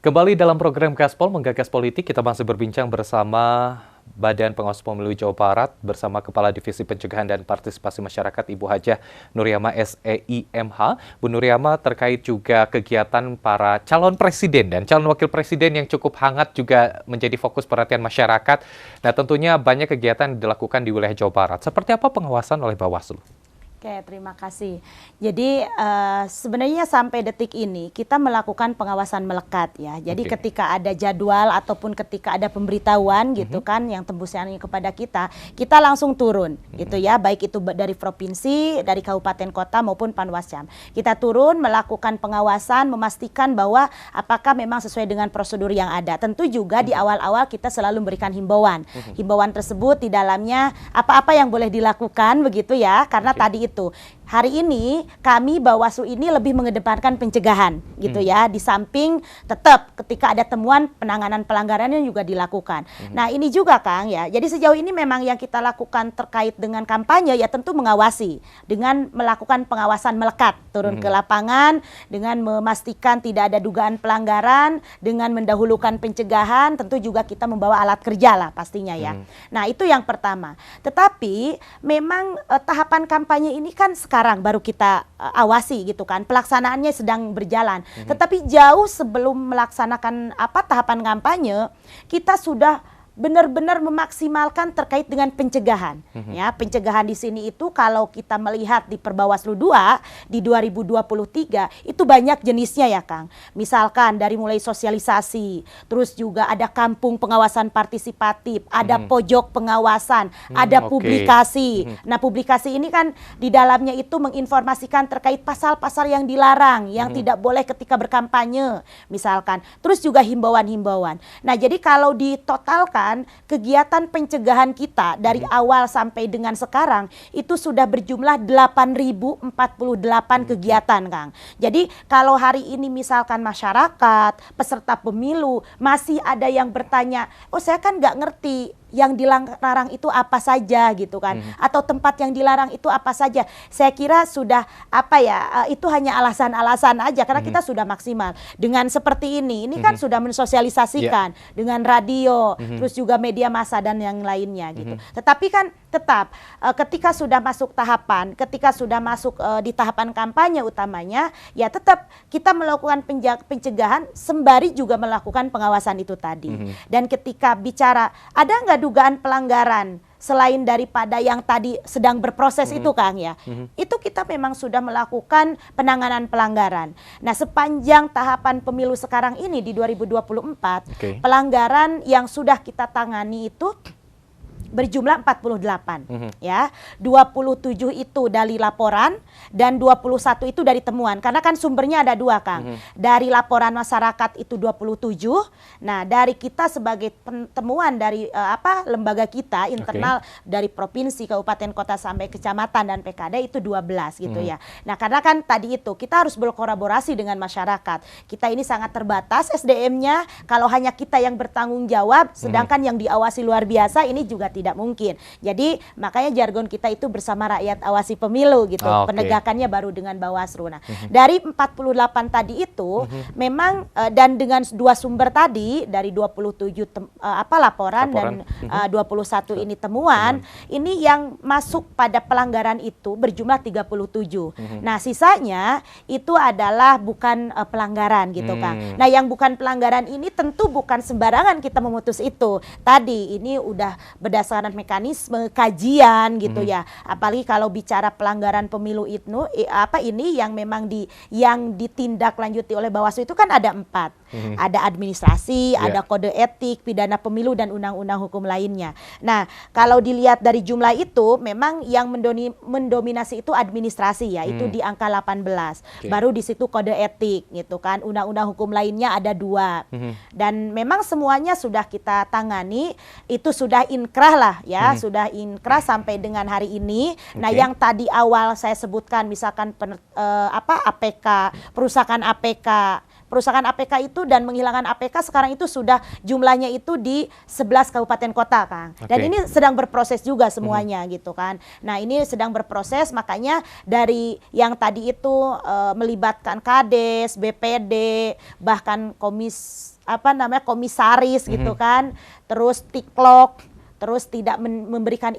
Kembali dalam program Gaspol Menggagas Politik, kita masih berbincang bersama Badan Pengawas Pemilu Jawa Barat bersama Kepala Divisi Pencegahan dan Partisipasi Masyarakat Ibu Hajah Nuryama SEIMH. Bu Nuryama, terkait juga kegiatan para calon presiden dan calon wakil presiden yang cukup hangat juga menjadi fokus perhatian masyarakat. Nah, tentunya banyak kegiatan dilakukan di wilayah Jawa Barat. Seperti apa pengawasan oleh Bawaslu? Oke, terima kasih. Jadi sebenarnya sampai detik ini kita melakukan pengawasan melekat ya. Jadi ketika ada jadwal ataupun ketika ada pemberitahuan gitu kan yang tembusannya kepada kita langsung turun gitu ya. Baik itu dari provinsi, dari kabupaten kota maupun Panwascam. Kita turun melakukan pengawasan, memastikan bahwa apakah memang sesuai dengan prosedur yang ada. Tentu juga di awal-awal kita selalu memberikan himbauan. Himbauan tersebut di dalamnya apa-apa yang boleh dilakukan begitu ya. Karena tadi itu hari ini kami Bawaslu ini lebih mengedepankan pencegahan gitu ya, di samping tetap ketika ada temuan penanganan pelanggarannya juga dilakukan. Nah ini juga Kang ya, jadi sejauh ini memang yang kita lakukan terkait dengan kampanye ya tentu mengawasi dengan melakukan pengawasan melekat, turun ke lapangan dengan memastikan tidak ada dugaan pelanggaran, dengan mendahulukan pencegahan, tentu juga kita membawa alat kerja lah pastinya ya. Nah itu yang pertama, tetapi memang tahapan kampanye ini kan sekarang baru kita awasi gitu kan, pelaksanaannya sedang berjalan. Tetapi jauh sebelum melaksanakan tahapan kampanye, kita sudah benar-benar memaksimalkan terkait dengan pencegahan. Ya, pencegahan di sini itu kalau kita melihat di Perbawaslu 2 di 2023 itu banyak jenisnya ya Kang. Misalkan dari mulai sosialisasi, terus juga ada kampung pengawasan partisipatif, ada pojok pengawasan, ada publikasi. Nah, publikasi ini kan di dalamnya itu menginformasikan terkait pasal-pasal yang dilarang, yang tidak boleh ketika berkampanye, misalkan. Terus juga himbauan-himbauan. Nah, jadi kalau ditotalkan kegiatan pencegahan kita dari awal sampai dengan sekarang itu sudah berjumlah 8.048 kegiatan Kang. Jadi kalau hari ini misalkan masyarakat, peserta pemilu masih ada yang bertanya, oh saya kan nggak ngerti yang dilarang itu apa saja gitu kan, atau tempat yang dilarang itu apa saja. Saya kira sudah itu hanya alasan-alasan aja karena kita sudah maksimal dengan seperti ini kan sudah mensosialisasikan dengan radio, terus juga media massa dan yang lainnya gitu. Tetapi kan tetap ketika sudah masuk tahapan, ketika sudah masuk di tahapan kampanye utamanya, ya tetap kita melakukan pencegahan sembari juga melakukan pengawasan itu tadi. Dan ketika bicara ada nggak dugaan pelanggaran selain daripada yang tadi sedang berproses itu Kang ya, itu kita memang sudah melakukan penanganan pelanggaran. Nah sepanjang tahapan pemilu sekarang ini di 2024, pelanggaran yang sudah kita tangani itu berjumlah 48 ya. 27 itu dari laporan dan 21 itu dari temuan. Karena kan sumbernya ada dua Kang. Dari laporan masyarakat itu 27. Nah, dari kita sebagai temuan dari lembaga kita internal dari provinsi, kabupaten, kota sampai kecamatan dan PKD itu 12 gitu ya. Nah, karena kan tadi itu kita harus berkolaborasi dengan masyarakat. Kita ini sangat terbatas SDM-nya. Kalau hanya kita yang bertanggung jawab, sedangkan yang diawasi luar biasa ini juga tidak mungkin. Jadi makanya jargon kita itu bersama rakyat awasi pemilu gitu. Penegakannya baru dengan Bawaslu. Nah, dari 48 tadi itu memang dan dengan dua sumber tadi dari 27 laporan dan 21 ini temuan, ini yang masuk pada pelanggaran itu berjumlah 37. Nah, sisanya itu adalah bukan pelanggaran gitu Kang. Nah, yang bukan pelanggaran ini tentu bukan sembarangan kita memutus itu. Tadi ini udah berdasarkan mekanisme kajian gitu ya. Apalagi kalau bicara pelanggaran pemilu itu ini yang memang yang ditindaklanjuti oleh Bawaslu itu kan ada 4. Ada administrasi, ada kode etik, pidana pemilu dan undang-undang hukum lainnya. Nah, kalau dilihat dari jumlah itu memang yang mendominasi itu administrasi ya, itu di angka 18. Baru di situ kode etik gitu kan. Undang-undang hukum lainnya ada 2. Dan memang semuanya sudah kita tangani, itu sudah inkrah lah ya, sudah inkrah sampai dengan hari ini. Nah, yang tadi awal saya sebutkan misalkan APK, perusakan APK, perusahaan APK itu dan menghilangkan APK sekarang itu sudah jumlahnya itu di 11 kabupaten kota, Kang. Dan ini sedang berproses juga semuanya gitu kan. Nah, ini sedang berproses, makanya dari yang tadi itu melibatkan Kades, BPD, bahkan komisaris gitu kan, terus Tiklok, terus tidak memberikan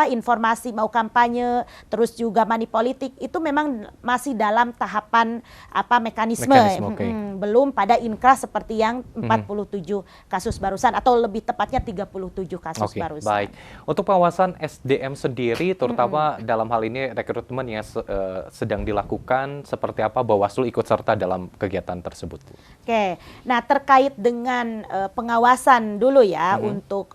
informasi mau kampanye, terus juga money politik, itu memang masih dalam tahapan mekanisme. Belum pada inkrah seperti yang 47 kasus barusan, atau lebih tepatnya 37 kasus barusan. Baik. Untuk pengawasan SDM sendiri, terutama dalam hal ini rekrutmen yang sedang dilakukan, seperti apa Bawaslu ikut serta dalam kegiatan tersebut? Oke, nah terkait dengan pengawasan dulu ya, untuk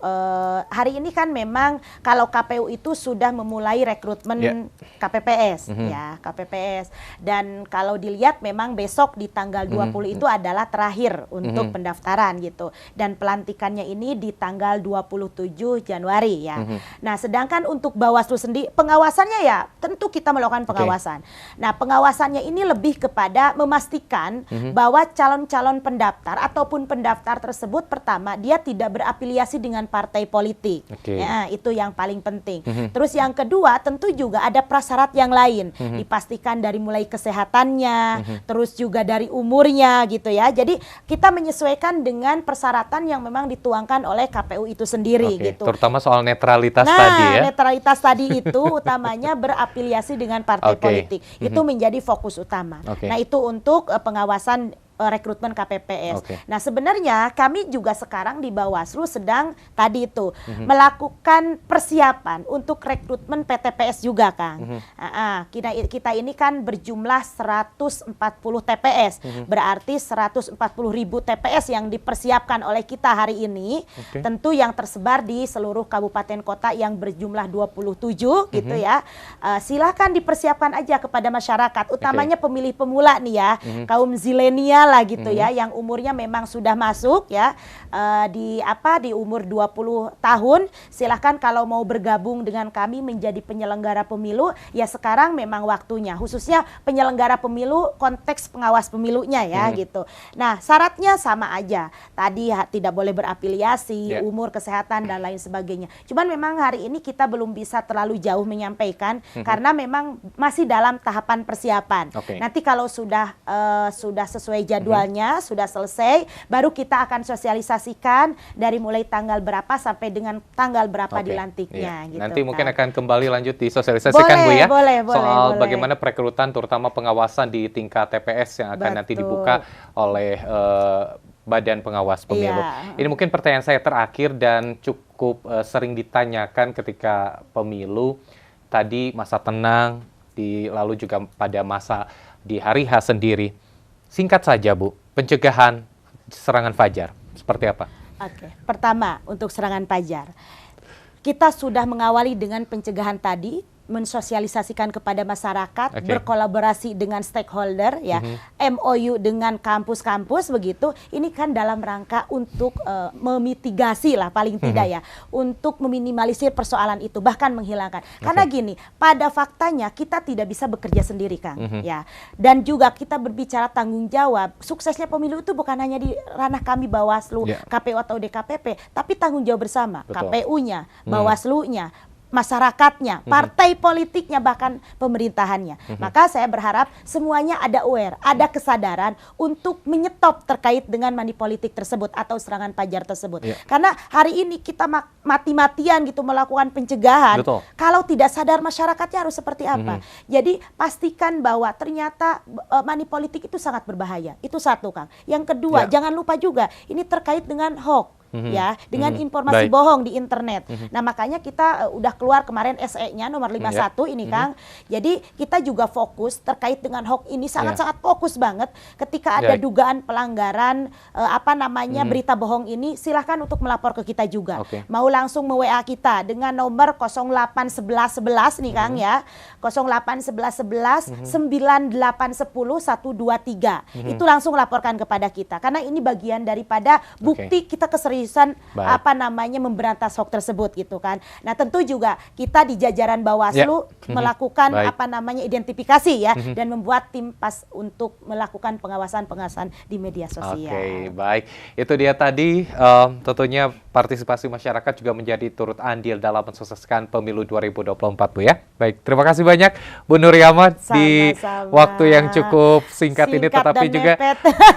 hari ini kan memang kalau KPU itu sudah memulai rekrutmen KPPS ya, KPPS. Dan kalau dilihat memang besok di tanggal 20 itu adalah terakhir untuk pendaftaran gitu. Dan pelantikannya ini di tanggal 27 Januari ya. Nah, sedangkan untuk Bawaslu sendiri pengawasannya ya tentu kita melakukan pengawasan. Nah, pengawasannya ini lebih kepada memastikan bahwa calon-calon pendaftar ataupun pendaftar tersebut, pertama dia tidak berafiliasi dengan partai politik. Ya, itu yang paling penting. Terus yang kedua tentu juga ada prasyarat yang lain, dipastikan dari mulai kesehatannya, terus juga dari umurnya gitu ya. Jadi kita menyesuaikan dengan persyaratan yang memang dituangkan oleh KPU itu sendiri gitu. Terutama soal netralitas tadi ya. Netralitas tadi itu utamanya berafiliasi dengan partai politik. Itu menjadi fokus utama. Nah, itu untuk pengawasan rekrutmen KPPS. Nah, sebenarnya kami juga sekarang di Bawaslu sedang tadi itu melakukan persiapan untuk rekrutmen PTPS juga, Kang. Kita ini kan berjumlah 140 TPS, berarti 140.000 TPS yang dipersiapkan oleh kita hari ini, tentu yang tersebar di seluruh kabupaten kota yang berjumlah 27 gitu ya. Silakan dipersiapkan aja kepada masyarakat, utamanya pemilih pemula nih ya, kaum zilenial lah gitu ya, yang umurnya memang sudah masuk ya, di umur 20 tahun, silahkan kalau mau bergabung dengan kami menjadi penyelenggara pemilu, ya sekarang memang waktunya, khususnya penyelenggara pemilu konteks pengawas pemilunya ya gitu. Nah, syaratnya sama aja, tadi tidak boleh berafiliasi, umur, kesehatan dan lain sebagainya. Cuman memang hari ini kita belum bisa terlalu jauh menyampaikan karena memang masih dalam tahapan persiapan. Nanti kalau sudah sesuai jadwalnya, sudah selesai, baru kita akan sosialisasikan dari mulai tanggal berapa sampai dengan tanggal berapa dilantiknya. Gitu, nanti mungkin akan kembali lanjut disosialisasikan, Bu ya, soal bagaimana perekrutan terutama pengawasan di tingkat TPS yang akan nanti dibuka oleh Badan Pengawas Pemilu. Ini mungkin pertanyaan saya terakhir dan cukup sering ditanyakan ketika pemilu, tadi masa tenang, lalu juga pada masa di hari H sendiri. Singkat saja, Bu, pencegahan serangan fajar seperti apa? Pertama untuk serangan fajar, kita sudah mengawali dengan pencegahan tadi, mensosialisasikan kepada masyarakat, berkolaborasi dengan stakeholder ya, MOU dengan kampus-kampus begitu. Ini kan dalam rangka untuk memitigasi lah paling tidak ya, untuk meminimalisir persoalan itu, bahkan menghilangkan. Karena gini, pada faktanya kita tidak bisa bekerja sendiri, Kang, ya. Dan juga kita berbicara tanggung jawab, suksesnya pemilu itu bukan hanya di ranah kami Bawaslu, KPU atau DKPP, tapi tanggung jawab bersama, KPU-nya, Bawaslu-nya, masyarakatnya, partai politiknya, bahkan pemerintahannya. Maka saya berharap semuanya ada aware, ada kesadaran untuk menyetop terkait dengan money politik tersebut atau serangan fajar tersebut. Karena hari ini kita mati-matian gitu melakukan pencegahan. Kalau tidak sadar masyarakatnya harus seperti apa. Jadi pastikan bahwa ternyata money politik itu sangat berbahaya. Itu satu, Kang. Yang kedua, jangan lupa juga ini terkait dengan hoax. Ya, dengan informasi bohong di internet. Nah, makanya kita udah keluar kemarin SE-nya nomor 51 ini, Kang. Jadi kita juga fokus terkait dengan hoax ini, sangat-sangat fokus banget. Ketika ada dugaan pelanggaran berita bohong ini, silahkan untuk melapor ke kita juga. Mau langsung WA kita dengan nomor 081111 nih, Kang ya. 081111 9810 123. Itu langsung laporkan kepada kita karena ini bagian daripada bukti kita keseriusan kepolisian Baik. memberantas hoax tersebut gitu kan. Nah, tentu juga kita di jajaran Bawaslu melakukan Baik. identifikasi ya dan membuat tim pas untuk melakukan pengawasan di media sosial. Oke, baik. Itu dia tadi tentunya partisipasi masyarakat juga menjadi turut andil dalam mensukseskan pemilu 2024, Bu ya. Baik, terima kasih banyak Bu Nur Yama di waktu yang cukup singkat ini, tetapi juga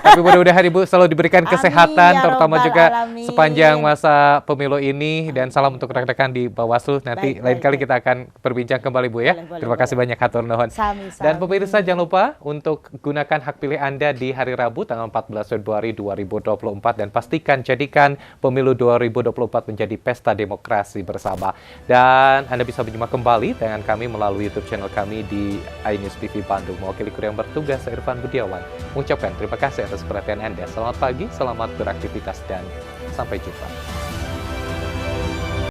tapi mudah-mudahan Ibu selalu diberikan kesehatan, ya terutama Robbal juga Alamin. sepanjang masa pemilu ini, dan salam untuk rekan-rekan di Bawaslu. Nanti lain kali kita akan berbincang kembali, Bu ya. Terima kasih banyak, hatur nuhun. Dan pemirsa, jangan lupa untuk gunakan hak pilih Anda di hari Rabu tanggal 14 Februari 2024 dan pastikan jadikan pemilu 2024 menjadi pesta demokrasi bersama. Dan Anda bisa menyimak kembali dengan kami melalui YouTube channel kami di iNews TV Bandung. Mewakili kru yang bertugas, saya Irfan Budiawan mengucapkan terima kasih atas perhatian Anda. Selamat pagi, selamat beraktivitas, dan sampai jumpa.